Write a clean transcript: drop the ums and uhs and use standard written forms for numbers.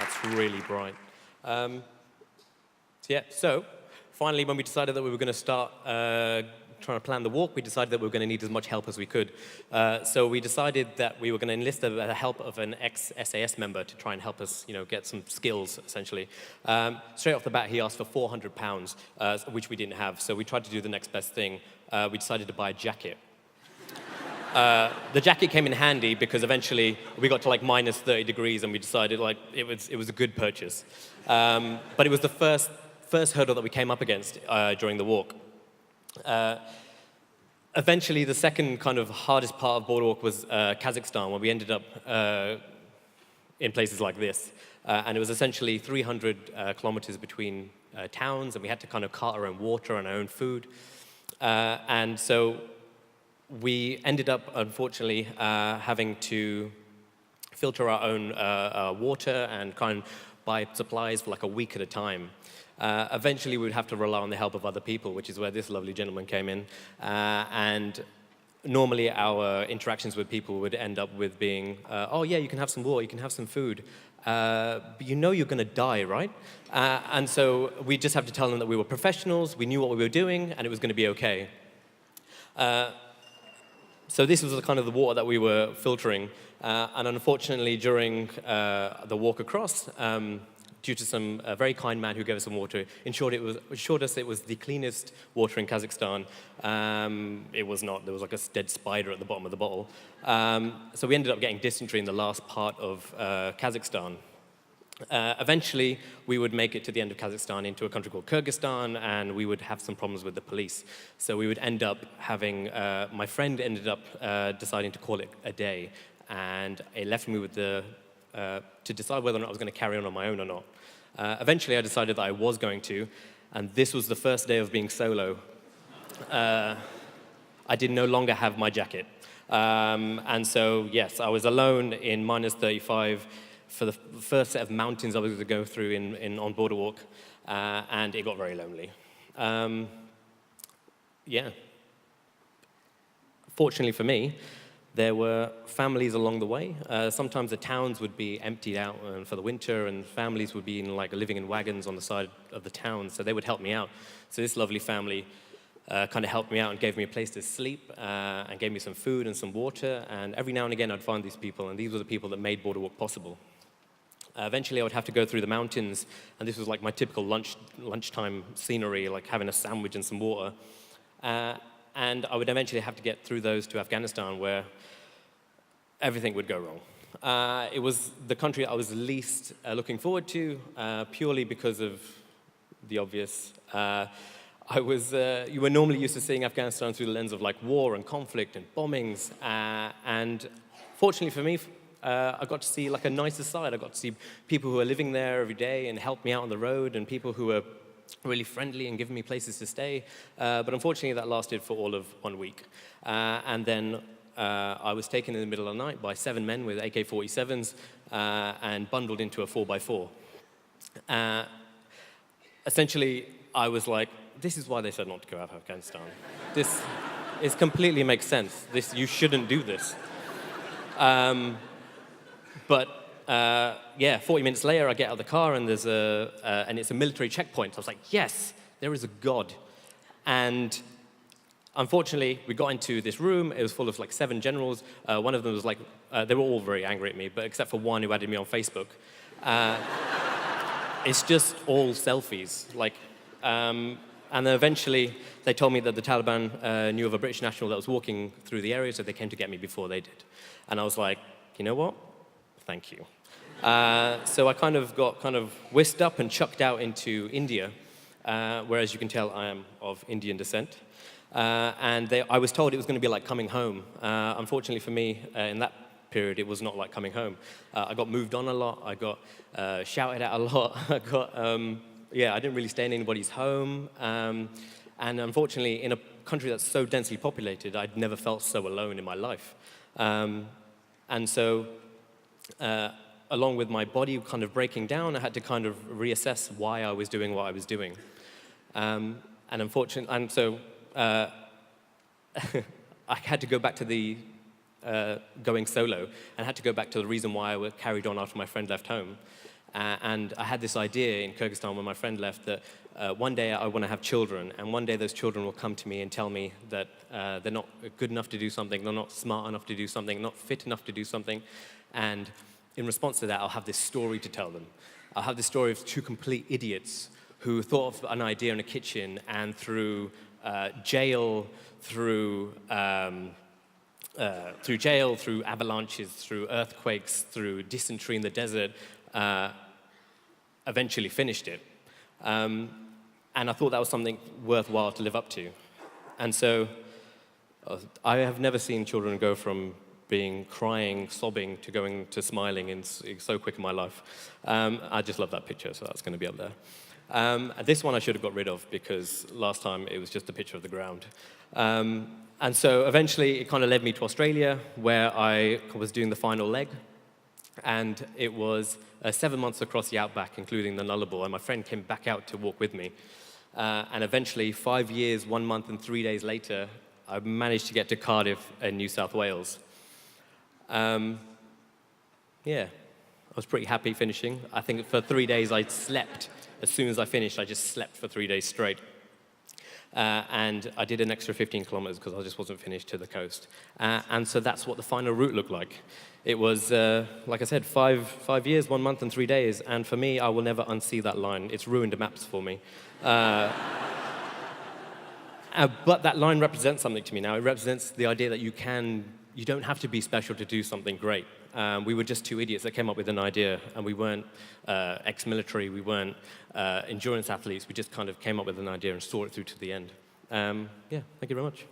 That's really bright. So finally, when we decided that we were going to start trying to plan the walk, we decided that we were going to need as much help as we could. So we decided that we were going to enlist the help of an ex-SAS member to try and help us, get some skills, essentially. Straight off the bat, he asked for £400, which we didn't have. So we tried to do the next best thing. We decided to buy a jacket. The jacket came in handy because eventually we got to like minus 30 degrees and we decided like it was a good purchase. But it was the first hurdle that we came up against during the walk. Eventually, the second kind of hardest part of boardwalk was Kazakhstan, where we ended up in places like this. And it was essentially 300 kilometers between towns, and we had to kind of cart our own water and our own food. And so we ended up, unfortunately, having to filter our own water and kind of buy supplies for like a week at a time. Eventually, we would have to rely on the help of other people, which is where this lovely gentleman came in. And normally, our interactions with people would end up with being, oh, yeah, you can have some water, you can have some food. But you know you're going to die, right? And so we just have to tell them that we were professionals, we knew what we were doing, and it was going to be okay. So this was the kind of the water that we were filtering. And unfortunately, during the walk across, due to some very kind man who gave us some water, assured us it was the cleanest water in Kazakhstan. It was not. There was like a dead spider at the bottom of the bottle. So we ended up getting dysentery in the last part of Kazakhstan. Eventually, we would make it to the end of Kazakhstan into a country called Kyrgyzstan, and we would have some problems with the police. So we would end up having, my friend ended up deciding to call it a day, and it left me with to decide whether or not I was going to carry on my own or not. Eventually, I decided that I was going to, and this was the first day of being solo. I did no longer have my jacket. And so, yes, I was alone in minus 35 for the first set of mountains I was going to go through on border walk, and it got very lonely. Fortunately for me, there were families along the way. Sometimes the towns would be emptied out for the winter, and families would be living in wagons on the side of the town, so they would help me out. So this lovely family kind of helped me out and gave me a place to sleep and gave me some food and some water, and every now and again I'd find these people, and these were the people that made border walk possible. Eventually, I would have to go through the mountains, and this was like my typical lunchtime scenery, like having a sandwich and some water. And I would eventually have to get through those to Afghanistan, where everything would go wrong. It was the country I was least looking forward to, purely because of the obvious. You were normally used to seeing Afghanistan through the lens of like war and conflict and bombings, and fortunately for me, I got to see like a nicer side. I got to see people who are living there every day and help me out on the road, and people who are really friendly and giving me places to stay. But unfortunately, that lasted for all of 1 week. And then I was taken in the middle of the night by 7 men with AK-47s and bundled into a 4x4. Essentially, I was like, this is why they said not to go out of Afghanistan. It completely makes sense. You shouldn't do this. But 40 minutes later, I get out of the car, and and it's a military checkpoint. I was like, yes, there is a God. And unfortunately, we got into this room. It was full of like 7 generals. One of them was like, they were all very angry at me, but except for one who added me on Facebook. It's just all selfies. And then eventually, they told me that the Taliban knew of a British national that was walking through the area, so they came to get me before they did. And I was like, you know what? Thank you. So I kind of got whisked up and chucked out into India, where, as you can tell, I am of Indian descent. I was told it was going to be like coming home. Unfortunately for me, in that period, it was not like coming home. I got moved on a lot. I got shouted at a lot. I didn't really stay in anybody's home. And unfortunately, in a country that's so densely populated, I'd never felt so alone in my life. And so, along with my body kind of breaking down, I had to kind of reassess why I was doing what I was doing. So I had to go back to the going solo, and had to go back to the reason why I carried on after my friend left home. And I had this idea in Kyrgyzstan when my friend left that one day I want to have children, and one day those children will come to me and tell me that they're not good enough to do something, they're not smart enough to do something, not fit enough to do something. And in response to that, I'll have this story to tell them. I'll have this story of two complete idiots who thought of an idea in a kitchen, and through jail, through avalanches, through earthquakes, through dysentery in the desert, eventually finished it. And I thought that was something worthwhile to live up to. And so I have never seen children go from being crying, sobbing, to going to smiling in so quick in my life. I just love that picture, so that's going to be up there. This one I should have got rid of because last time it was just a picture of the ground. And so eventually it kind of led me to Australia, where I was doing the final leg. And it was 7 months across the outback, including the Nullarbor, and my friend came back out to walk with me. And eventually, 5 years, 1 month, and 3 days later, I managed to get to Cardiff in New South Wales. Yeah, I was pretty happy finishing. I think for 3 days I slept. As soon as I finished, I just slept for 3 days straight. And I did an extra 15 kilometers because I just wasn't finished to the coast. And so that's what the final route looked like. It was, like I said, 5 years, 1 month, and 3 days. And for me, I will never unsee that line. It's ruined the maps for me. But that line represents something to me now. It represents the idea that you don't have to be special to do something great. We were just two idiots that came up with an idea, and we weren't ex-military, we weren't endurance athletes. We just kind of came up with an idea and saw it through to the end. Yeah, thank you very much.